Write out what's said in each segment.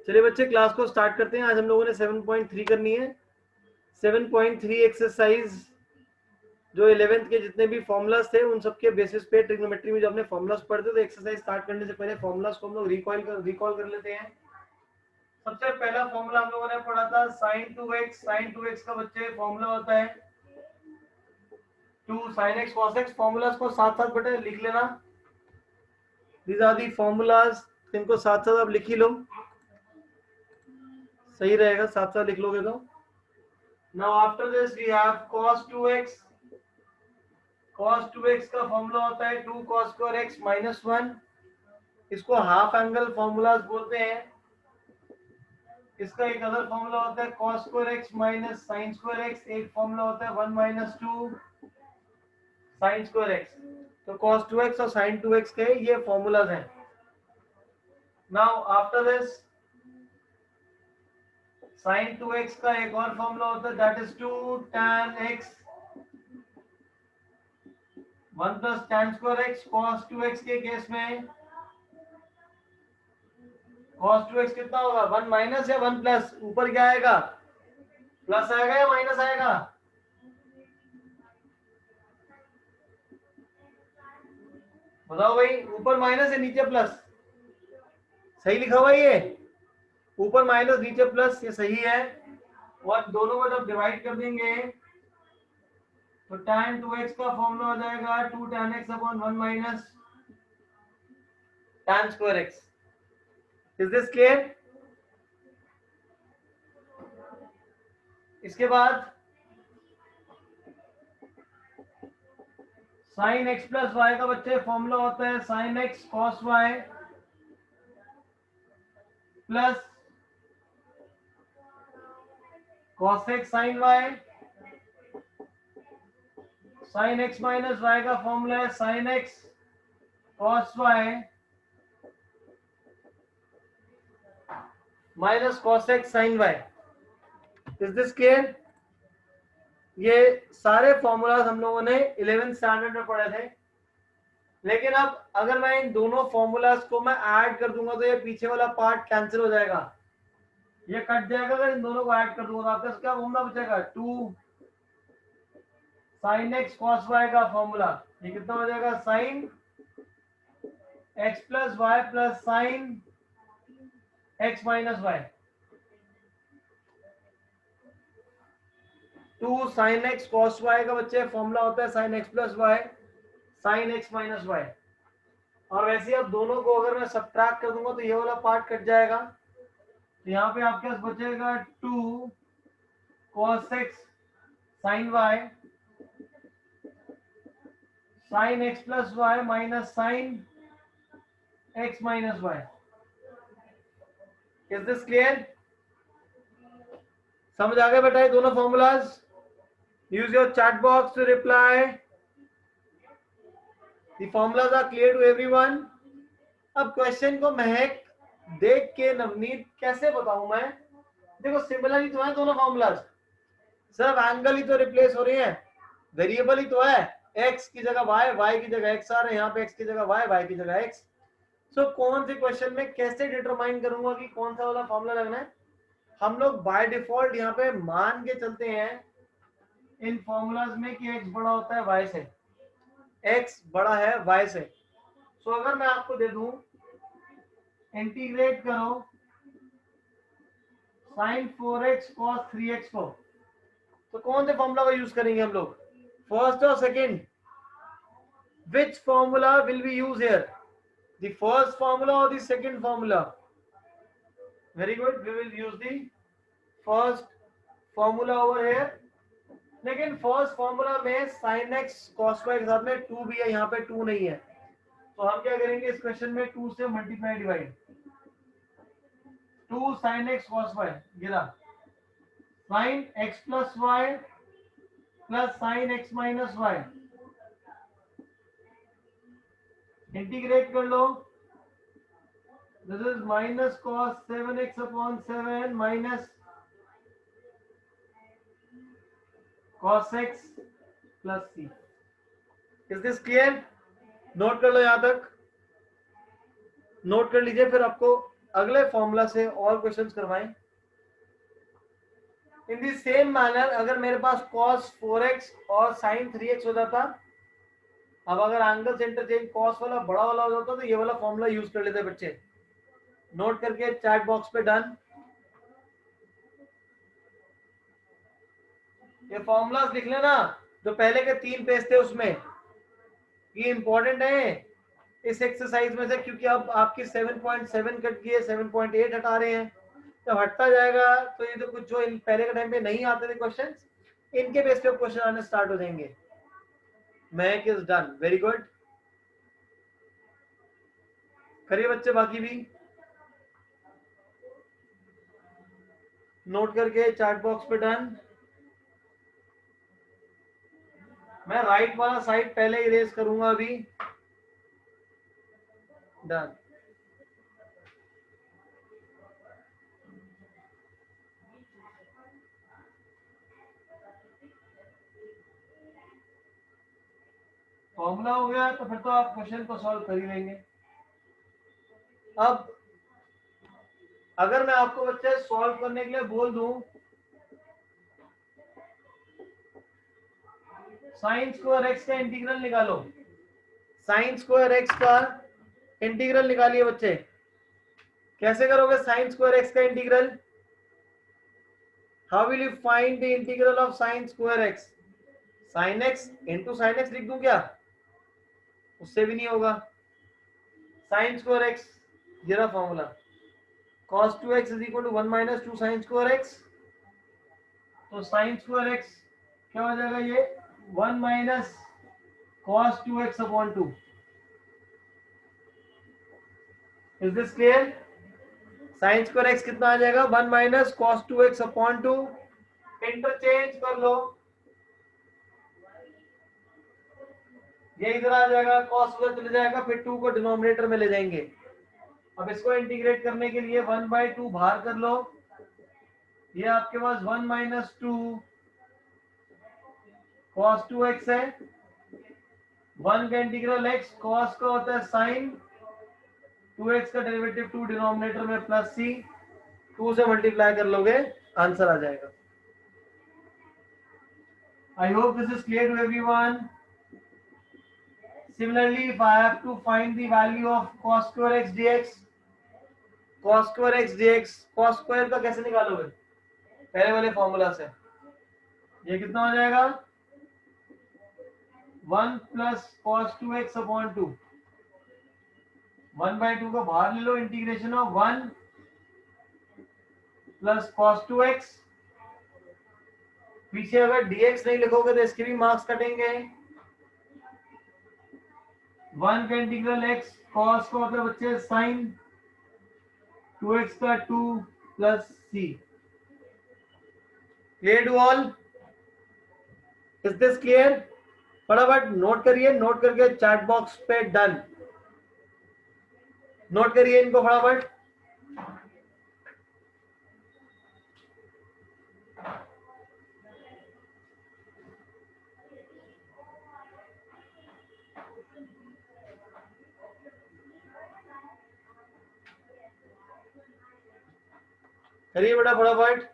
चलिए बच्चे क्लास को स्टार्ट करते हैं। आज हम लोगों ने 7.3 करनी है। 7.3 एक्सरसाइज जो 11th के जितने भी फॉर्मूलाज थे उन सबके बेसिस पे ट्रिग्नोमेट्री में जो हमने फॉर्मूलाज पढ़ते थे, तो एक्सरसाइज स्टार्ट करने से पहले फॉर्मूलाज को हम लोग रिकॉल कर लेते हैं। सबसे पहला फॉर्मूला हम लोगों ने पढ़ा था sin 2x। sin 2x का बच्चे फॉर्मूला होता है 2 sin x cos x। Formulas को साथ साथ बेटे लिख लेना। दीज आर दी फॉर्मूलाज, इनको साथ साथ आप लिख ही लो, सही रहेगा, साथ साथ लिख लोगे तो। Now after this we have cos 2x। cos 2x का फॉर्मूला होता है 2 cos स्क्वायर x माइनस 1। इसको हाफ एंगल फॉर्मूलाज बोलते हैं। इसका एक अदर फॉर्मूला होता है cos square x minus sin square x। एक फॉर्मूला होता है 1 माइनस 2 sin स्क्वायर x। तो cos 2x और sin 2x के ये फॉर्मूलाज हैं। Now after this sin 2x का एक और फॉर्मूला होता है that is 2 tan x 1 plus tan square x। cos 2x के केस में cos 2x कितना होगा 1 माइनस या 1 प्लस? ऊपर क्या आएगा, प्लस आएगा या माइनस आएगा? बताओ भाई, ऊपर माइनस या नीचे प्लस? सही लिखा हुआ ये, ऊपर माइनस नीचे प्लस, ये सही है। और दोनों को जब डिवाइड कर देंगे तो tan 2x का फॉर्मूला हो जाएगा 2 tan x upon 1 minus tan square x। Is this clear? इसके बाद sin x प्लस y का बच्चे फॉर्मूला होता है sin x cos y plus cos x sin y। sin x minus y का फॉर्मूला है sin x cos y minus cos x sin y। Is this clear? ये सारे formulas हम लोगों ने 11th स्टैंडर्ड में पढ़े थे। लेकिन अब अगर मैं इन दोनों फॉर्मूलाज को मैं ऐड कर दूंगा तो ये पीछे वाला पार्ट कैंसिल हो जाएगा, ये कट जाएगा। अगर इन दोनों को ऐड कर दूंगा तो आपका क्या फॉर्मूला बचेगा 2 sin x cos y का फॉर्मूला। ये कितना हो जाएगा sin x plus y plus sin x minus y। 2 sin x cos y का बच्चे फॉर्मूला होता है sin x plus y sin x minus y। और वैसे ही अब दोनों को अगर मैं सब्ट्रैक्ट कर दूंगा तो ये वाला पार्ट कट जाएगा। तो यहाँ पे आपके पास बचेगा 2 cos x sin y sin x plus y minus sin x minus y। Is this clear? समझ आ गया बेटा ये दोनों formulas? Use your chat box to reply. The formulas are clear to everyone? अब क्वेश्चन को महक देख के नवनीत कैसे बताऊं मैं? देखो सिमिलर ही तो है दोनों फॉर्मूलाज, सिर्फ एंगल ही तो रिप्लेस हो रही है, वेरिएबल ही तो है। x की जगह y की जगह x आ रहे हैं, यहाँ पे x की जगह y की जगह x। सो कौन से क्वेश्चन में कैसे डिटरमाइन करूंगा कि कौन सा वाला फॉर्मूला लगना है? हम लोग बाय डिफॉल्ट यहाँ पे मान के चलते हैं इन फॉर्मूलाज में कि x बड़ा होता है y से, x बड़ा है y से। सो अगर मैं आपको दे दूं इंटीग्रेट करो sin 4x cos 3x को, तो कौन से फॉर्मूला का यूज करेंगे हम लोग, फर्स्ट और second? Which formula will we use here, the first formula or the second formula? Very good, we will use the first formula over here. लेकिन फर्स्ट फॉर्मूला में sin x cos y के साथ में 2 भी है, यहाँ पे 2 नहीं है, तो हम क्या करेंगे इस क्वेश्चन में 2 से multiply divide. 2 sin x cos y गिरा, sin x plus y plus sin x minus y। Integrate कर लो, this is minus cos 7x upon 7 minus cos x plus c। Is this clear? Note कर लो, यहां तक note कर लीजिए, फिर आपको अगले फॉर्मूला से और क्वेश्चंस करवाएं। इन दी सेम मैनर अगर मेरे पास cos 4x और sin 3x हो जाता, अब अगर एंगल्स इंटरचेंज cos वाला बड़ा वाला हो जाता तो ये वाला फॉर्मूला यूज कर लेते बच्चे। नोट करके चैट बॉक्स पे डन। ये फॉर्मूलाज लिख लेना जो पहले के 3 पेज थे उसमें, ये इंपॉर्टेंट है इस एक्सरसाइज में से, क्योंकि अब आपकी 7.7 कट गई है, 7.8 हटा रहे हैं। जब हटता जाएगा तो ये तो कुछ जो पहले के टाइम पे नहीं आते थे क्वेश्चंस, इनके बेस पे क्वेश्चन आने स्टार्ट हो जाएंगे। महक इज डन, वेरी गुड। करिए बच्चे बाकी भी नोट करके चैट बॉक्स पे डन। मैं राइट वाला साइड पहले इरेज करूंगा अभी। डन। फॉर्मूला हो गया तो फिर तो आप क्वेश्चन को सॉल्व कर ही लेंगे। अब अगर मैं आपको बच्चे सॉल्व करने के लिए बोल दूं साइन स्क्वायर एक्स का इंटीग्रल निकालो, साइन स्क्वायर एक्स का इंटीग्रल निकालिए बच्चे। कैसे करोगे साइन स्क्वायर एक्स का integral? How will you find the integral of sine square x? Sine x into sine x लिख दूं क्या? उससे भी नहीं होगा। साइन स्क्वायर एक्स ये रहा formula, cos 2x is equal to 1 minus 2 sine square x. तो साइन स्क्वायर एक्स क्या हो जाएगा? ये 1 minus cos 2x upon 2। Is this clear? Sine square x कितना आ जाएगा? 1 minus cos 2x upon 2। Interchange कर लो, ये इधर आ जाएगा, cos उधर चले जाएगा, फिर 2 को डिनोमिनेटर में ले जाएंगे। अब इसको इंटीग्रेट करने के लिए 1/2 बाहर कर लो, ये आपके पास 1 माइनस 2 cos 2x है। 1 का इंटीग्रल x, cos का होता है साइन, 2x का डेरिवेटिव 2 डिनोमिनेटर में प्लस c, 2 से मल्टीप्लाई कर लोगे आंसर आ जाएगा। I hope this is clear to everyone. Similarly, if I have to find the value of cos square x dx, cos square x dx, cos square का कैसे निकालोगे? पहले वाले फॉर्मूला से। ये कितना हो जाएगा? 1 प्लस cos 2x अपॉन 2। 1/2 को बाहर ले लो, integration of 1 plus cos 2x। पीछे अगर dx नहीं लिखोगे तो इसके भी मार्क्स कटेंगे। 1 का इंटीग्रल x, cos को होता है बच्चे साइन, 2x का 2 plus c। Clear to all? Is this clear? फटाफट नोट करिए, नोट करके चैट बॉक्स पे डन। नोट करिए इनको फटाफट। करिए बेटा फटाफट।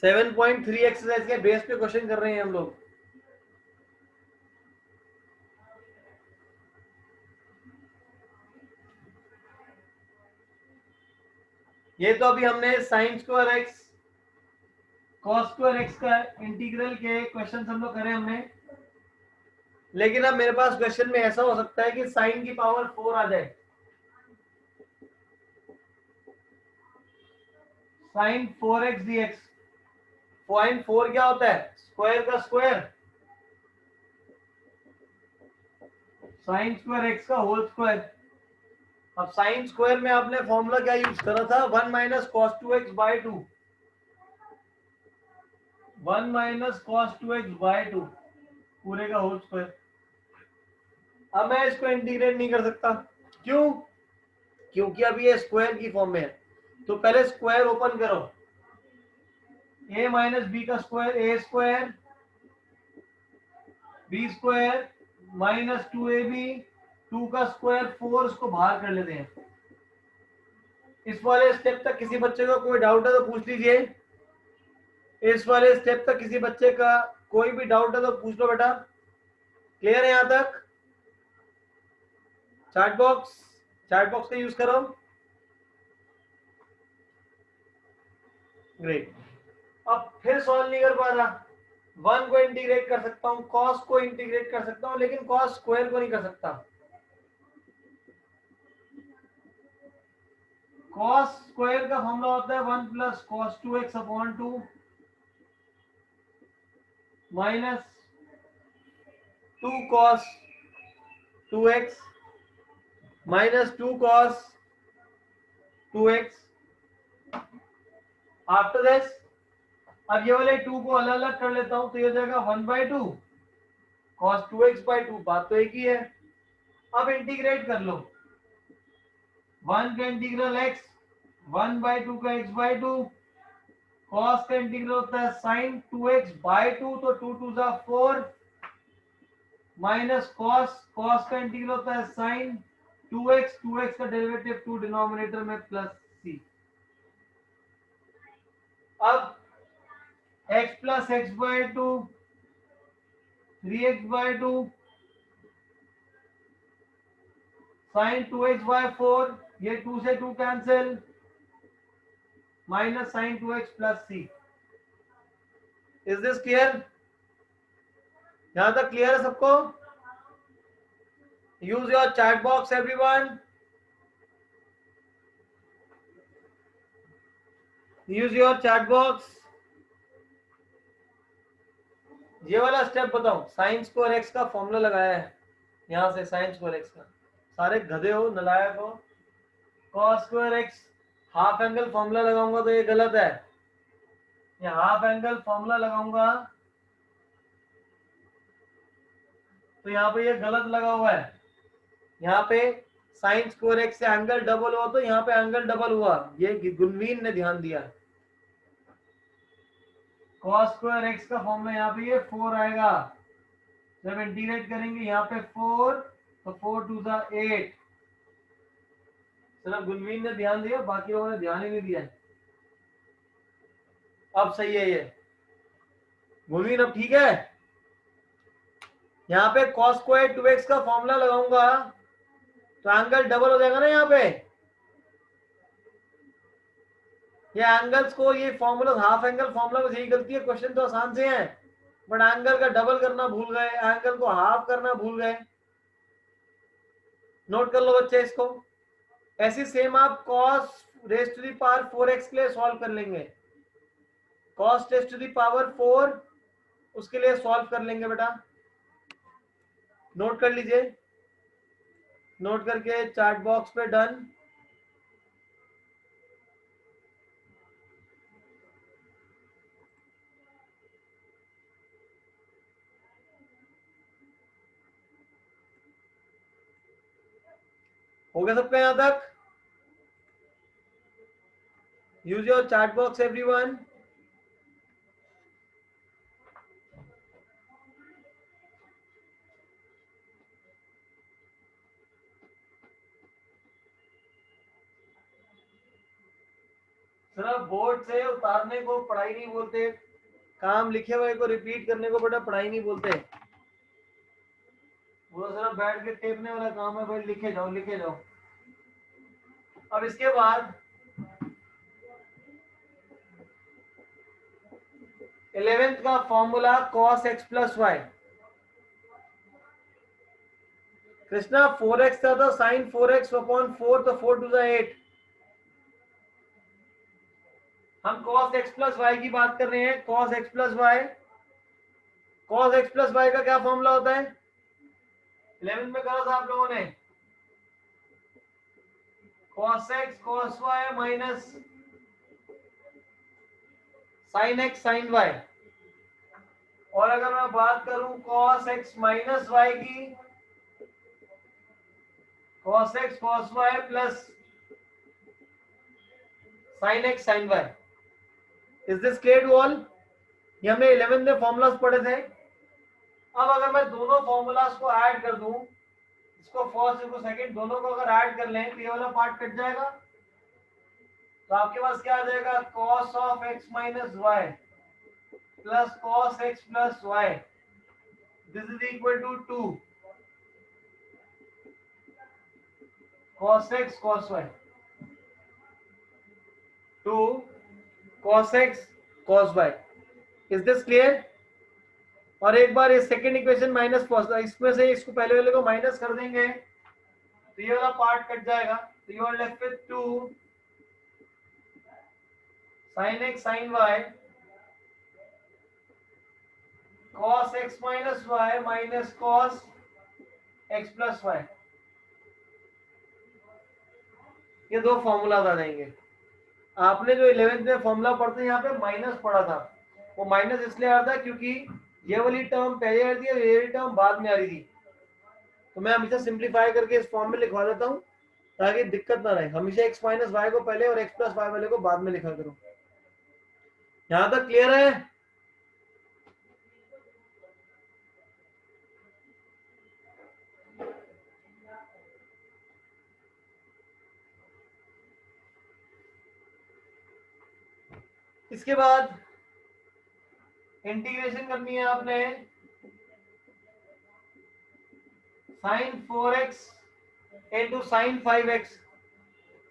सेवन पॉइंट थ्री एक्सरसाइज के बेस पे क्वेश्चन कर रहे हैं हम लोग। ये तो अभी हमने sine square x cos square x का इंटीग्रल के क्वेश्चन हम लोग करे हमने। लेकिन अब मेरे पास क्वेश्चन में ऐसा हो सकता है कि साइन की पावर 4 आ जाए। साइन 4x dx, साइन 4 क्या होता है? स्क्वायर का स्क्वायर, साइन स्क्वायर x का होल स्क्वायर। अब साइन स्क्वायर में आपने फॉर्मूला क्या यूज करा था? 1 minus cos 2x by 2, 1 minus cos 2x by 2 पूरे का होल स्क्वायर। अब मैं इसको इंटीग्रेट नहीं कर सकता, क्यों? क्योंकि अभी ये स्क्वायर की फॉर्म में है। तो पहले स्क्वायर ओपन करो, a माइनस बी का square A square B square minus 2ab 2 का स्क्वायर 4, उसको बाहर कर लेते हैं। इस वाले स्टेप तक किसी बच्चे को कोई डाउट है तो पूछ लीजिए। इस वाले स्टेप तक किसी बच्चे का कोई भी डाउट है तो पूछ लो बेटा। क्लियर है यहां तक? चैट बॉक्स का यूज करो। ग्रेट। अब फिर सॉल्व नहीं कर पा रहा, 1 को इंटीग्रेट कर सकता हूं, कॉस को इंटीग्रेट कर सकता हूं, लेकिन कॉस स्क्वायर को नहीं कर सकता। कॉस स्क्वायर का फॉर्मूला होता है 1 plus cos 2x upon 2 minus 2 cos 2x minus 2 cos 2x। After this अब ये वाले 2 को अलग अलग कर लेता हूं, तो ये हो जाएगा 1/2 कॉस 2x/2, बात तो एक ही है। अब इंटीग्रेट कर लो, 1 का इंटीग्रल x 1/2 का x/2, कॉस का इंटीग्रल होता है साइन 2x/2, तो 2 2 जा 4 माइनस कॉस का इंटीग्रल होता है साइन 2x का डेरिवेटिव 2 डिनोमिनेटर में प्लस c। अब x plus x/2 3x/2 sine 2x/4, ये 2 से 2 cancel, minus sine 2x plus c। Is this clear? यहां तक क्लियर है सबको? Use your chat box everyone, use your chat box. ये वाला स्टेप बताओ, साइन स्क्वायर एक्स का फॉर्मूला लगाया है यहां से, साइन स्क्वायर एक्स का, सारे गधे हो, नलायक हो। Cos square x half angle formula लगाऊंगा तो ये गलत है, ये हाफ एंगल फॉर्मूला लगाऊंगा तो यहाँ पे ये गलत लगा हुआ है। यहाँ पे साइन स्क्वायर एक्स से एंगल डबल हुआ तो यहाँ पे एंगल डबल हुआ, ये गुनवीन ने ध्यान दिया। कॉस स्क्वायर एक्स का फॉर्मूला यहाँ पे ये 4 आएगा, जब इंटीग्रेट करेंगे यहाँ पे 4, तो 4 2 जा 8। सिर्फ गुनवीन ने ध्यान दिया, बाकी लोगों ने ध्यान ही नहीं दिया। अब सही है ये गुनवीन, अब ठीक है। यहाँ पे cos स्क्वायर 2x का फॉर्मूला लगाऊंगा तो एंगल डबल हो जाएगा ना यहाँ पे। ये एंगल्स को, ये फॉर्मूला हाफ एंगल फॉर्मूला में यही गलती है, क्वेश्चन तो आसान से है बट एंगल का डबल करना भूल गए, एंगल को हाफ करना भूल गए। नोट कर लो बच्चे इसको। ऐसी सेम आप cos raise to the power 4x के लिए सॉल्व कर लेंगे, cos raise to the power 4 उसके लिए सॉल्व कर लेंगे बेटा। नोट कर लीजिए, नोट करके चैट बॉक्स पे डन। हो गया सबका यहां तक? Use your chat box everyone. सिर्फ बोर्ड से उतारने को पढ़ाई नहीं बोलते, काम लिखे हुए को रिपीट करने को बेटा पढ़ाई नहीं बोलते। वो सिर्फ बैठ के टेपने वाला काम है भाई, लिखे जाओ लिखे जाओ। अब इसके बाद 11th का formula cos x plus y. Krishna 4x था तो साइन 4x अपॉन 4, तो 4 टू 8। हम cos x प्लस वाई की बात कर रहे हैं, cos x plus y. cos x plus y का क्या फॉर्मूला होता है? 11th में कहा था आप लोगों ने, cos x cos y minus sine x sine y। और अगर मैं बात करूं cos x माइनस y की, cos x cos y plus sin x sin y। Is this clear to all? ये हमने 11th में फॉर्मूलाज पढ़े थे। अब अगर मैं दोनों फॉर्मूलाज को ऐड कर दूं, इसको फर्स्ट इसको सेकंड, दोनों को अगर ऐड कर लें तो ये वाला पार्ट कट जाएगा। तो आपके पास क्या आ जाएगा, cos of x minus y plus cos x plus y, this is equal to 2 cos x cos y, 2 cos x cos y। Is this clear? और एक बार इस सेकंड इक्वेशन माइनस, इसमें से इसको पहले वाले को माइनस कर देंगे तो ये वाला पार्ट कट जाएगा। तो you are left with 2 sin x sin y cos x minus y minus cos x plus y। ये दो फॉर्मूला आ जाएंगे। आपने जो 11th में फॉर्मूला पढ़ते हैं यहाँ पे माइनस पढ़ा था, वो माइनस इसलिए आ रहा था क्योंकि ये वाली टर्म पहले आ रही थी और ये वाली टर्म बाद में आ रही थी। तो मैं हमेशा सिंप्लीफाई करके इस फॉर्म में लिखवा देता हूँ ताकि दिक्कत ना रहे। हमेशा x माइनस वाई को पहले और x प्लस वाई वाले को बाद में लिखा करो। यहां तक क्लियर है? इसके बाद इंटीग्रेशन करनी है आपने sin 4x into sin 5x।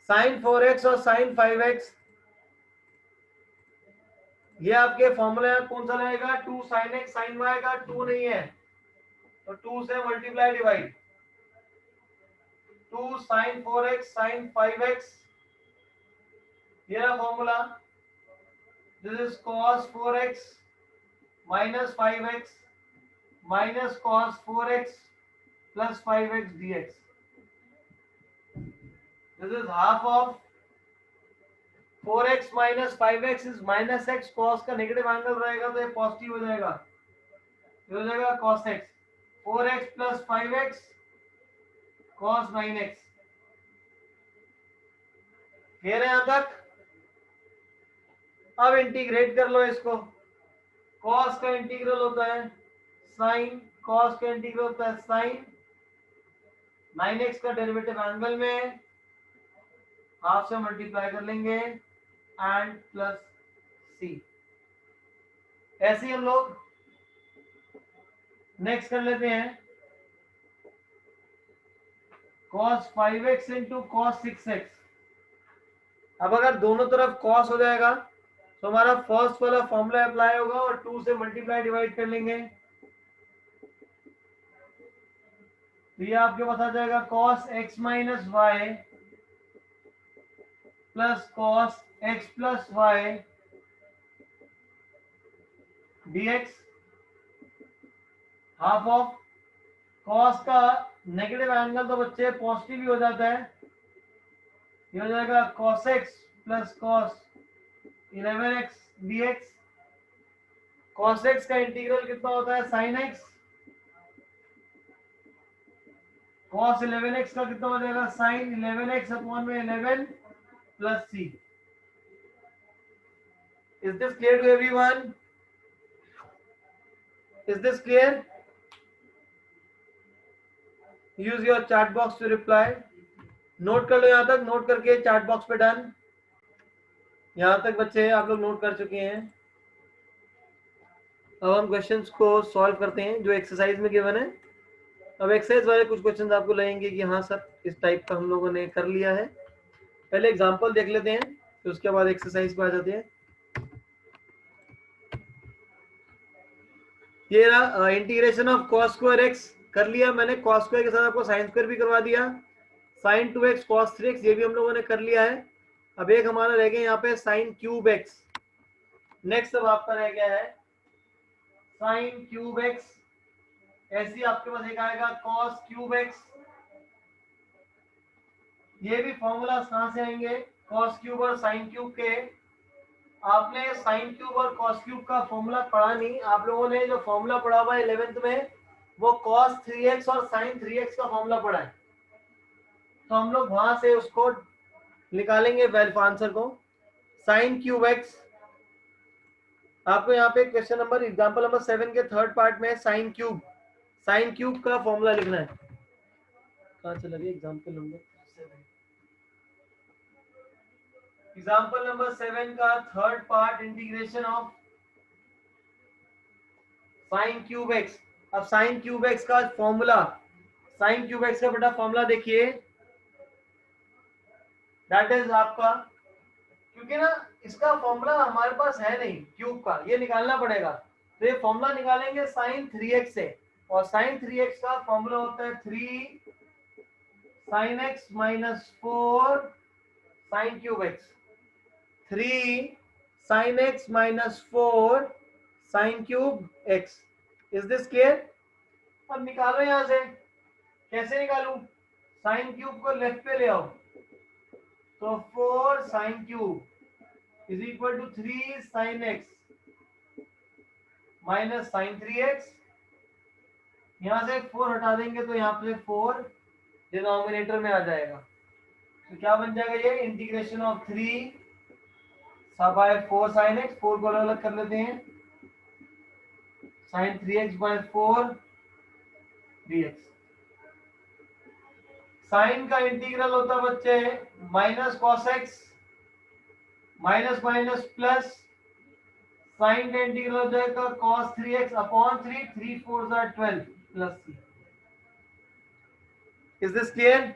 sin 4x और sin 5x ये आपके फॉर्मूला कौन सा रहेगा, 2 sin x sin y का 2 नहीं है तो 2 से multiply divide, 2 sin 4x sin 5x, ये रहा formula. This is cos 4x minus 5x minus cos 4x plus 5x dx. This is half of 4x minus 5x is minus x, cos का negative angle रहेगा तो ये positive हो जाएगा, ये हो जाएगा cos x, 4x plus 5x cos 9x। फिर यहां तक अब इंटीग्रेट कर लो इसको। cos का इंटीग्रल होता है sin, cos का इंटीग्रल होता है sin, 9x का डेरिवेटिव एंगल में हाफ से मल्टीप्लाई कर लेंगे एंड प्लस सी। ऐसे ही हम लोग नेक्स्ट कर लेते हैं cos 5x into cos 6x। अब अगर दोनों तरफ cos हो जाएगा तो हमारा फर्स्ट वाला फॉर्मूला अप्लाई होगा और 2 से मल्टीप्लाई डिवाइड कर लेंगे तो ये आपके पास आ जाएगा cos x minus y plus cos x plus y dx, half of cos का नेगेटिव एंगल तो बच्चे पॉजिटिव ही हो जाता है, ये हो जाएगा cos x plus cos 11x dx। cos x का इंटीग्रल कितना होता है sin x, cos 11x का कितना हो जाएगा sin 11x अपॉन में 11 plus c। Is this clear to everyone? Is this clear? Use your chat box to reply. Note कर लो यहां तक, नोट करके चैट बॉक्स पे डन। यहां तक बच्चे आप लोग नोट कर चुके हैं। अब हम क्वेश्चंस को सॉल्व करते हैं जो एक्सरसाइज में गिवन है। अब एक्सरसाइज वाले कुछ क्वेश्चंस आपको लगेंगे कि हाँ सर इस टाइप का हम लोगों ने कर लिया है। पहले एग्जांपल देख लेते हैं फिर उसके बाद एक्सरसाइज पे आ जाते हैं। ये रहा integration of cos square x कर लिया मैंने, cos स्क्वायर के साथ आपको sin स्क्वायर भी करवा दिया, sin 2x cos 3x ये भी हम लोगों ने कर लिया है। अब एक हमारा रह गया यहाँ पे sin क्यूब x। नेक्स्ट अब आपका रह गया है sin क्यूब x, ऐसे आपके पास एक आएगा cos क्यूब x। ये भी फॉर्मूला कहां से आएंगे, cos क्यूब और sin क्यूब के। आपने sin क्यूब और cos क्यूब का फॉर्मूला पढ़ा नहीं, आप लोगों ने जो फॉर्मूला पढ़ा हुआ है 11th में वो cos 3x और sin 3x का फॉर्मूला पढ़ा है। तो हम लोग वहां से उसको निकालेंगे वैल्यू आंसर को। साइन क्यूब एक्स, आपको यहाँ पे क्वेश्चन नंबर एग्जांपल नंबर 7 के थर्ड पार्ट में साइन क्यूब का फॉर्मूला लिखना है। कहाँ चला गया एग्जांपल नंबर 7? एग्जांपल नंबर 7 का third part, integration of sine cube x. अब साइन क्यूब एक्स का फॉर्मूला, साइन क्यूब एक्स का बेटा फॉर्मूला देखिए, दैट इज आपका, क्योंकि ना इसका फॉर्मूला हमारे पास है नहीं क्यूब का, ये निकालना पड़ेगा। तो ये फॉर्मूला निकालेंगे साइन 3x से, और साइन 3x का फॉर्मूला होता है 3 sine x minus 4 sine cube x. 3 sine x minus 4 sine cube x. Is this clear? अब निकालो यहां से, कैसे निकालूं? साइन क्यूब को लेफ्ट पे ले आओ, तो 4 sine cube is equal to 3 sine x minus sine 3x। यहां से 4 हटा देंगे तो यहाँ पे 4 डिनोमिनेटर में आ जाएगा। तो क्या बन जाएगा ये? Integration of 3 by 4 sine x, 4 को अलग अलग कर लेते हैं, sine 3x by 4 dx। Sine का इंटीग्रल होता है बच्चे minus cos x, minus minus plus, sine का इंटीग्रल हो जाएगा cos 3x upon 3, 3 4 12 plus c। Is this clear?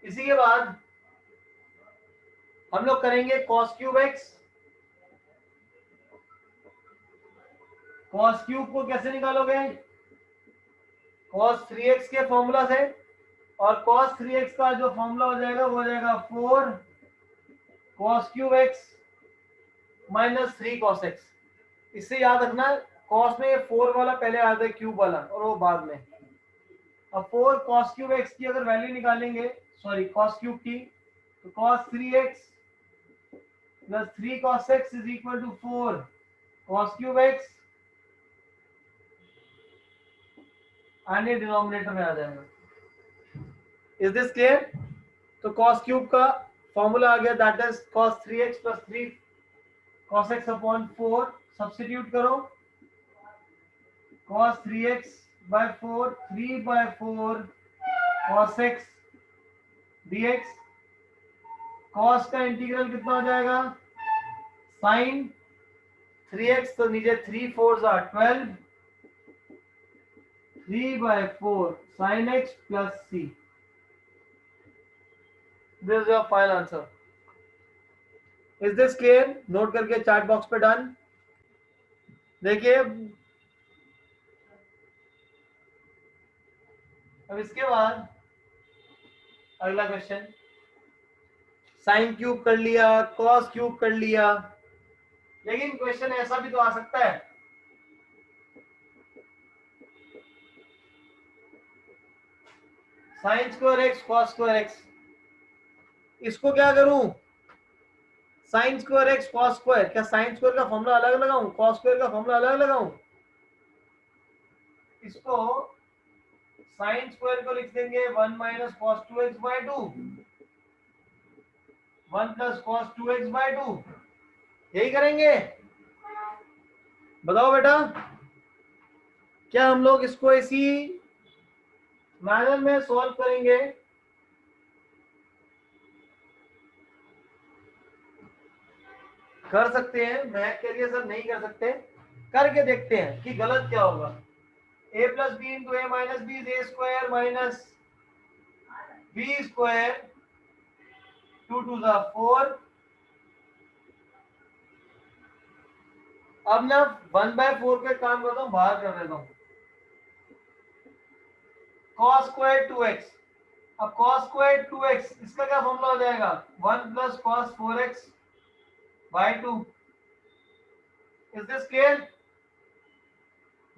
इसी के बाद हम लोग करेंगे cos cube x। cos cube को कैसे निकालोगे? cos 3x के फॉर्मूला से, और cos 3x का जो फॉर्मूला हो जाएगा वो हो जाएगा 4 cos cube x minus 3 cos x। इससे याद रखना, cos में 4 वाला पहले आता है, क्यूब वाला और वो बाद में। अब 4 cos क्यूब x की अगर वैल्यू निकालेंगे, सॉरी cos क्यूब की, तो cos 3x plus 3 cos x is equal to 4 cos cube x, आने डिनोमिनेटर में आ जाएगा। Is this clear? तो cos क्यूब का फॉर्मूला आ गया, that is cos 3x plus 3 cos x upon 4। Substitute करो, cos 3x by 4, 3 by 4 cos x dx। cos का इंटीग्रल कितना हो जाएगा? sin 3x, तो नीचे 3 4 12, 3 by 4 sin x plus c। This is your final answer. Is this clear? Note करके chat box पे done. देखिए अब इसके बाद अगला क्वेश्चन, साइन क्यूब कर लिया, कॉस क्यूब कर लिया, लेकिन क्वेश्चन ऐसा भी तो आ सकता है, sign square X cos square x. इसको क्या करूं? Sign square X cos square, क्या साइन स्क्वायर का फॉर्मूला अलग लगाऊं, कॉस स्क्वायर का फॉर्मूला अलग लगाऊं? इसको साइन स्क्वायर को लिख देंगे 1 minus cos 2x by 2, 1 plus cos 2x by 2। यही करेंगे? बताओ बेटा, क्या हम लोग इसको इसी मैनर में सॉल्व करेंगे? कर सकते हैं, मैं कह रही सर नहीं कर सकते, करके देखते हैं कि गलत क्या होगा। a plus B into A minus b is a square minus b square, 2 2 4। अब ना 1/4 पे काम करता हूँ, बाहर कर देता हूँ, cos स्क्वायर 2x। अब cos स्क्वायर 2x, इसका क्या फॉर्मूला हो जाएगा? 1 plus cos 4x by 2। Is this clear?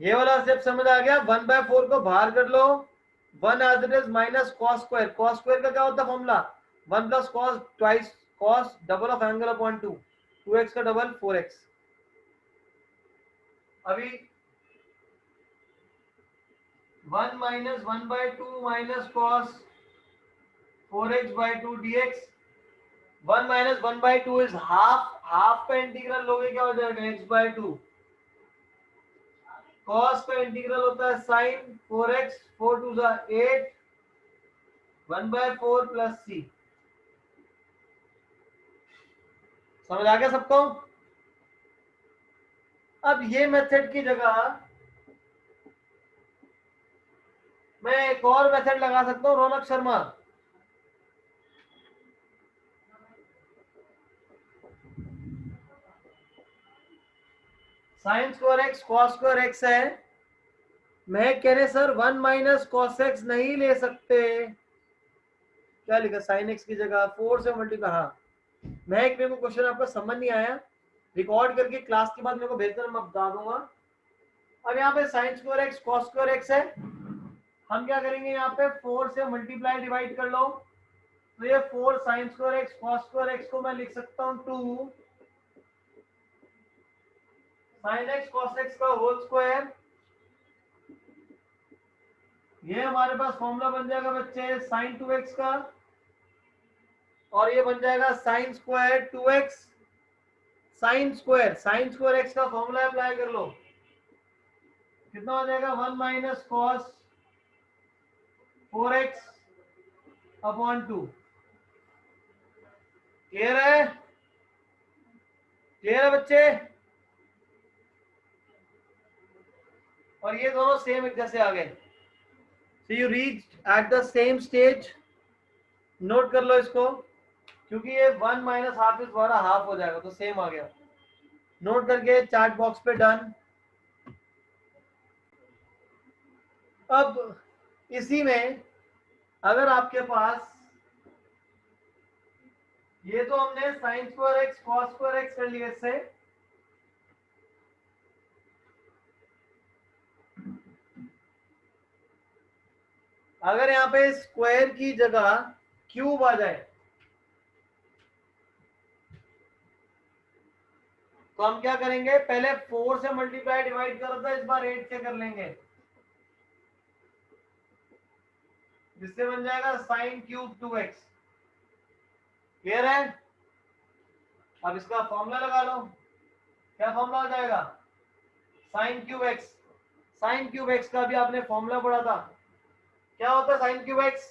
ये वाला स्टेप समझ आ गया? 1/4 को बाहर कर लो, 1 as it is minus cos square. cos square का क्या होता है formula? 1 plus cos twice cos double of angle upon 2, 2x का डबल 4x। अभी 1 minus 1/2 minus cos 4x/2 dx, 1 - 1/2 is half, half का इंटीग्रल लोगे क्या हो जाएगा x/2, cos का इंटीग्रल होता है sin 4x, 4 2 8, 1/4 प्लस c। समझ आ गया सबको? अब ये मेथड की जगह मैं एक और मेथड लगा सकता हूं Raunak Sharma. Sine square X cos square X है, मैं कह रहे सर 1 - cos x नहीं ले सकते, क्या लिखा साइन एक्स की जगह 4 से मल्टीप्लाई। हाँ मैं एक, मेरे को क्वेश्चन आपका समझ नहीं आया, रिकॉर्ड करके क्लास के बाद मेरे को भेजकर मैं बता दूंगा। अब यहाँ पे sign square X cos square X है, हम क्या करेंगे यहाँ पे 4 से मल्टीप्लाई डिवाइड कर लो, तो ये 4 sign square X cos square x को मैं लिख सकता हूँ 2 साइन एक्स कॉस एक्स का होल स्क्वायर। ये हमारे पास फॉर्मूला बन जाएगा बच्चे साइन 2x का, और ये बन जाएगा sine square 2x sign square x का फॉर्मूला अप्लाई कर लो, कितना हो जाएगा 1 - cos 4x अपॉन 2। क्लियर है? क्लियर है बच्चे? और ये दोनों सेम एक जैसे आ गए। So you reach at the same stage, note कर लो इसको, क्योंकि ये 1 - हाफ इज हमारा हाफ हो जाएगा, तो सेम आ गया। नोट करके चैट बॉक्स पे डन। अब इसी में अगर आपके पास, ये तो हमने sine square X cos square x कर लिया इससे, अगर यहाँ पे स्क्वायर की जगह क्यूब आ जाए तो हम क्या करेंगे, पहले 4 से मल्टीप्लाई डिवाइड कर रहा था, इस बार 8 से कर लेंगे, जिससे बन जाएगा साइन क्यूब 2x। क्लियर है? अब इसका फॉर्मूला लगा लो, क्या फॉर्मूला हो जाएगा sine cube X. Sine cube X का भी आपने फॉर्मूला पढ़ा था, क्या होता है sine cube X,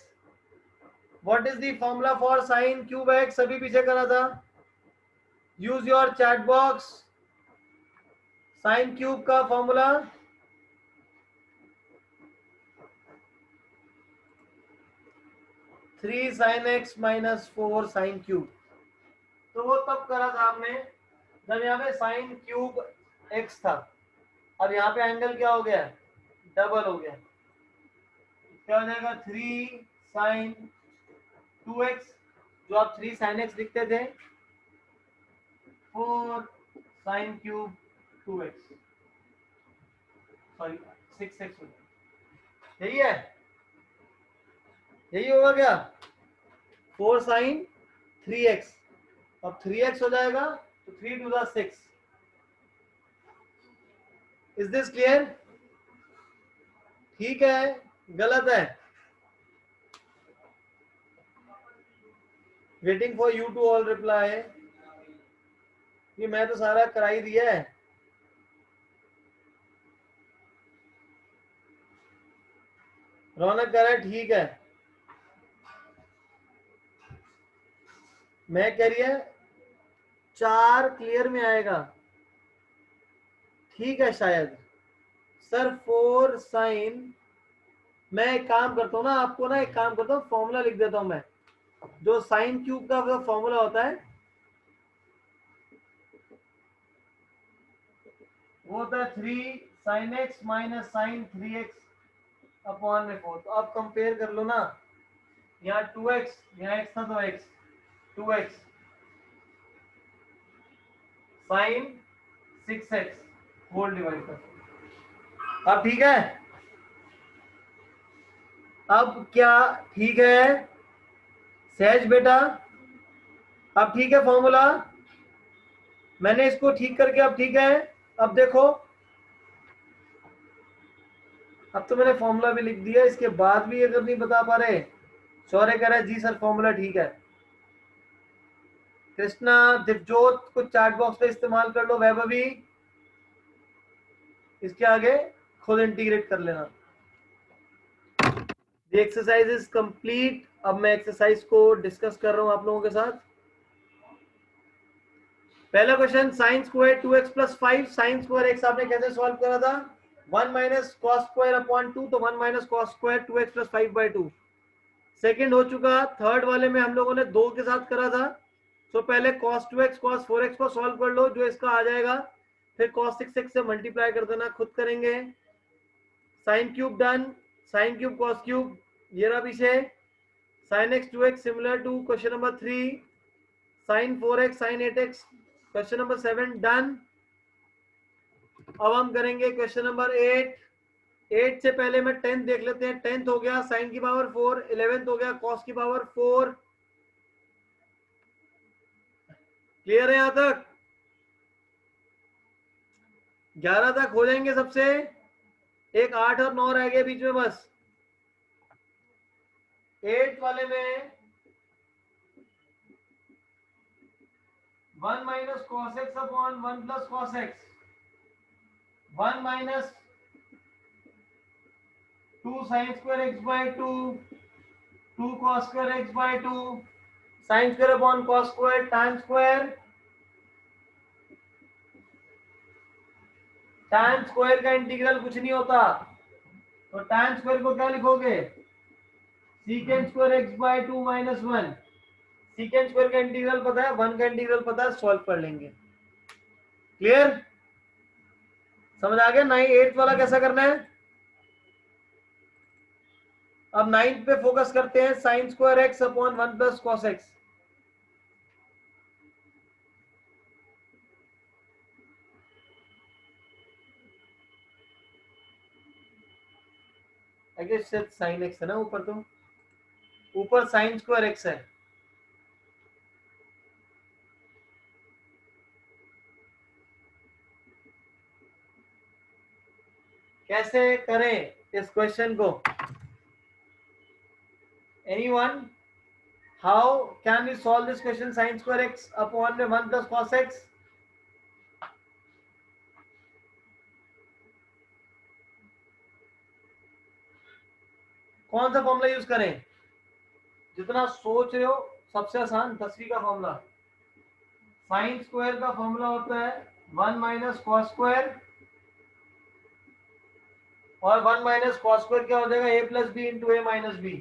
what is the formula for sine cube X, अभी पीछे करा था, use your chat box. Sine cube का formula 3 sin x - 4 sin cube. तो वो तब करा था आपने जब यहाँ पे साइन क्यूब x था, अब यहाँ पे एंगल क्या हो गया, डबल हो गया, क्या हो जाएगा 3 sin 2x, जो आप 3 sin x लिखते थे, 4 sin cube 2x, sorry 6x, यही है, यही होगा क्या 4 sin 3x, अब 3x हो जाएगा तो 3 2 6। Is this clear? ठीक है, गलत है? Waiting for you to all reply. ये मैं तो सारा करा ही दिया है। रौनक कह रहा है ठीक है, मैं कह रही है 4 क्लियर में आएगा, ठीक है शायद सर 4 साइन, मैं एक काम करता हूँ ना, आपको ना एक काम करता हूँ, फॉर्मूला लिख देता हूँ मैं, जो साइन क्यूब का फॉर्मूला होता है वो होता है 3 sin x - sin 3x upon में 4। तो आप कंपेयर कर लो ना, यहाँ 2x, यहाँ x था तो x, 2x sin 6x whole divide कर। अब ठीक है, अब क्या ठीक है सहज बेटा, अब ठीक है फॉर्मूला, मैंने इसको ठीक करके अब ठीक है। अब देखो, अब तो मैंने फॉर्मूला भी लिख दिया, इसके बाद भी अगर नहीं बता पा रहे शौर्य कह रहा है जी सर फॉर्मूला ठीक है। कृष्णा दिवजोत कुछ चैट बॉक्स पे इस्तेमाल कर लो, वैभवी इसके आगे खुद इंटीग्रेट कर लेना। The exercise is complete. अब मैं एक्सरसाइज को डिस्कस कर रहा हूं आप लोगों के साथ। पहला question sine square 2x plus 5। Sign square x आपने कैसे सॉल्व करा था? 1 माइनस कॉस स्क्वायर अपॉन 2, तो 1 minus cos square 2x plus 5/2। Second हो चुका। थर्ड वाले में हम लोगों ने 2 के साथ करा था। तो पहले cos 2x cos 4x को सॉल्व कर लो, जो इसका आ जाएगा। फिर cos 6x से मल्टीप्लाई कर देना, खुद करेंगे। Sine cube done. Sine cube cos cube ये रहा पीछे। sin x 2x similar to question number 3। sin 4x sin 8x question number 7 done. अब हम करेंगे क्वेश्चन नंबर 8। 8 से पहले मैं 10th देख लेते हैं। 10th हो गया sin की पावर 4, 11th हो गया cos की पावर 4। क्लियर है यहां तक? 11 तक हो जाएंगे सबसे। एक 8 और 9 रह गए बीच में बस। 8 वाले में 1 minus cos x upon 1 plus cos X. 1 minus 2 sine square x by 2, 2 cos square x by 2, sine square upon cos square tan square. tan square का इंटीग्रल कुछ नहीं होता, तो tan स्क्वायर को क्या लिखोगे? Secant square x by 2 minus 1। Secant square का integral पता है, 1 का इंटीग्रल पता है, सॉल्व कर लेंगे। क्लियर? समझ आ गया? 8th वाला कैसा करना है? अब 9th पे फोकस करते हैं। Sine square x upon 1 plus cos x. I guess सिर्फ साइन एक्स है ना ऊपर, तो ऊपर साइन स्क्वायर एक्स है। कैसे करें इस क्वेश्चन को? Anyone? How can we solve this question? Sine square x upon में 1 प्लस कॉस एक्स। कौन सा फॉर्मूला यूज करें? जितना सोच रहे हो सबसे आसान 10वीं का फॉर्मूला। साइन स्क्वायर का फॉर्मूला होता है 1 माइनस कॉस स्क्वायर, और 1 माइनस कॉस स्क्वायर क्या हो जाएगा? A plus B into A minus B.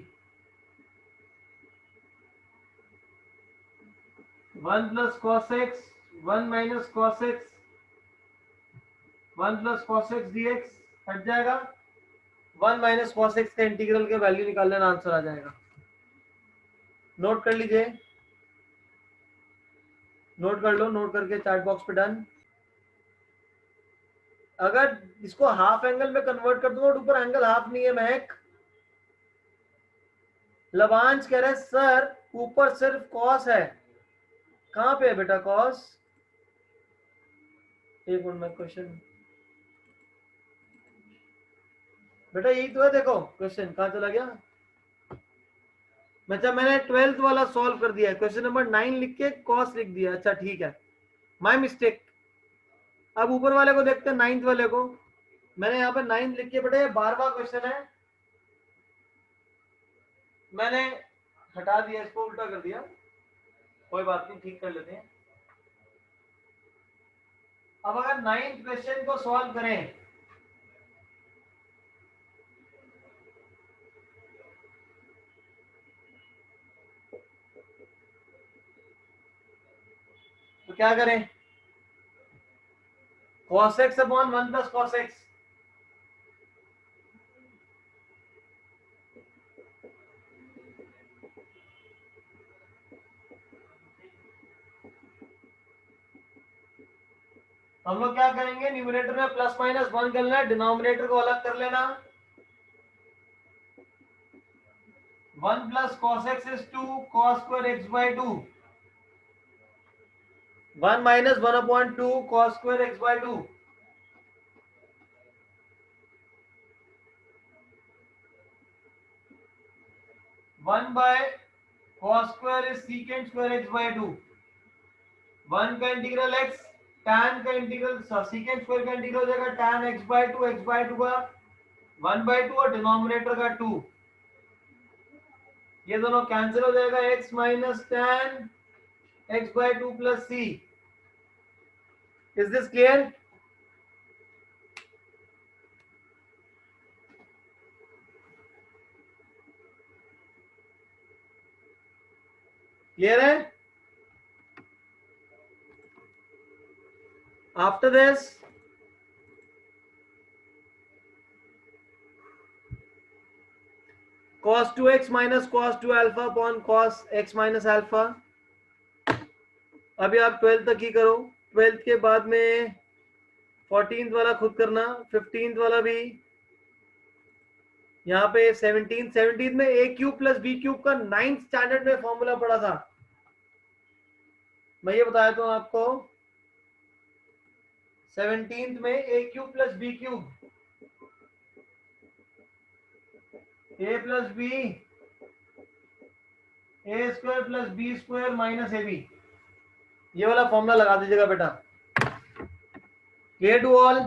1 plus cos X, 1 minus cos X, 1 plus cos X D X हट जाएगा। 1 माइनस कॉस एक्स का इंटीग्रल के वैल्यू निकाल लेना, आंसर आ जाएगा। नोट कर लीजिए, नोट कर लो, नोट करके चैट बॉक्स पे डन। अगर इसको हाफ एंगल में कन्वर्ट कर दूंगा, ऊपर एंगल हाफ नहीं है महक। लवांश कह रहे सर ऊपर सिर्फ कॉस है। कहां पे है बेटा कॉस? एक मिनट में क्वेश्चन बेटा यही तो है, देखो क्वेश्चन कहां चला गया। अच्छा मैंने 12th वाला सॉल्व कर दिया है, क्वेश्चन नंबर 9 लिख के कॉस लिख दिया। अच्छा ठीक है, माय मिस्टेक। अब ऊपर वाले को देखते हैं, 9th वाले को। मैंने यहाँ पे 9 लिख के बेटा ये 12वां क्वेश्चन है, मैंने हटा दिया, इसको उल्टा कर दिया। कोई बात नहीं, ठीक कर लेते हैं। अब अगर 9th क्वेश्चन को सॉल्व करें, तो क्या करें? cos x upon 1 plus cos x। हम लोग क्या करेंगे? न्यूमरेटर में प्लस माइनस 1 कर लेना, डिनोमिनेटर को अलग कर लेना। 1 plus cos x is 2 cos square x by 2। 1 minus 1 upon 2 cos square x by 2। 1 by cos square is secant square x by 2। 1 का इंटीग्रल x, tan का इंटीग्रल secant स्क्वायर का integral हो जाएगा tan x बाय 2 का 1 bye 2 और denominator का 2, ये दोनों कैंसिल हो जाएगा, x minus tan x by 2 plus c। Is this clear? Clear है? After this cos 2x minus cos 2 alpha upon cos x minus alpha। अभी आप 12th तक ही करो, 12th के बाद में 14th वाला खुद करना, 15th वाला भी, यहाँ पे 17th में a cube plus B cube का 9th स्टैंडर्ड में फॉर्मूला पढ़ा था, मैं ये बताया था आपको। 17th में a cube plus B cube, a plus B, A square plus B square minus A B, ये वाला फॉर्मूला लगा दीजिएगा बेटा। Clear to all?